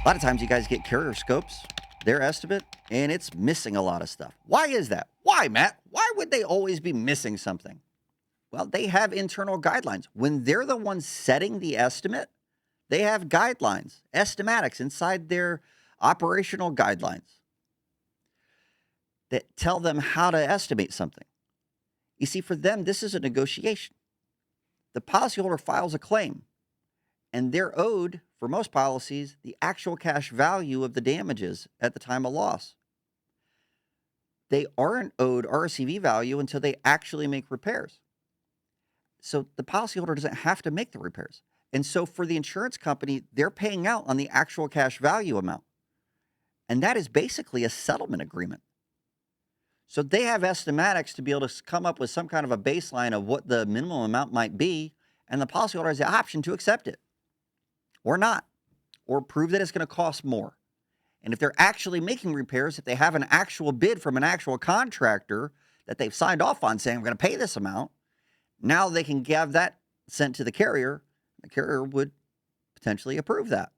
A lot of times you guys get carrier scopes, their estimate, and it's missing a lot of stuff. Why is that? Why, Matt? Why would they always be missing something? Well, they have internal guidelines. When they're the ones setting the estimate, they have guidelines, estimatics inside their operational guidelines that tell them how to estimate something. You see, for them, this is a negotiation. The policyholder files a claim, and they're owed, for most policies, the actual cash value of the damages at the time of loss. They aren't owed RCV value until they actually make repairs. So the policyholder doesn't have to make the repairs. And so for the insurance company, they're paying out on the actual cash value amount. And that is basically a settlement agreement. So they have estimatics to be able to come up with some kind of a baseline of what the minimum amount might be, and the policyholder has the option to accept it or not, or prove that it's going to cost more. And if they're actually making repairs, if they have an actual bid from an actual contractor that they've signed off on saying, I'm going to pay this amount, now they can have that sent to the carrier. The carrier would potentially approve that.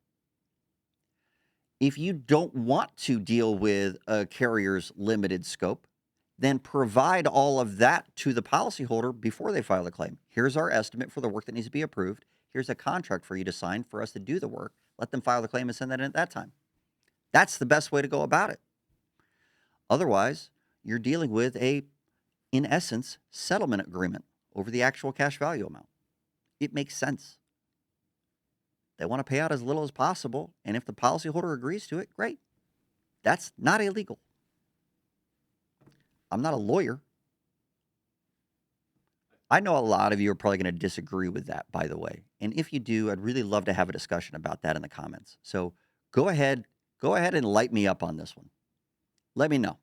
If you don't want to deal with a carrier's limited scope, then provide all of that to the policyholder before they file a claim. Here's our estimate for the work that needs to be approved. Here's a contract for you to sign for us to do the work. Let them file the claim and send that in at that time. That's the best way to go about it. Otherwise, you're dealing with in essence, settlement agreement over the actual cash value amount. It makes sense. They want to pay out as little as possible, and if the policyholder agrees to it, great. That's not illegal. I'm not a lawyer. I know a lot of you are probably going to disagree with that, by the way. And if you do, I'd really love to have a discussion about that in the comments. So go ahead and light me up on this one. Let me know.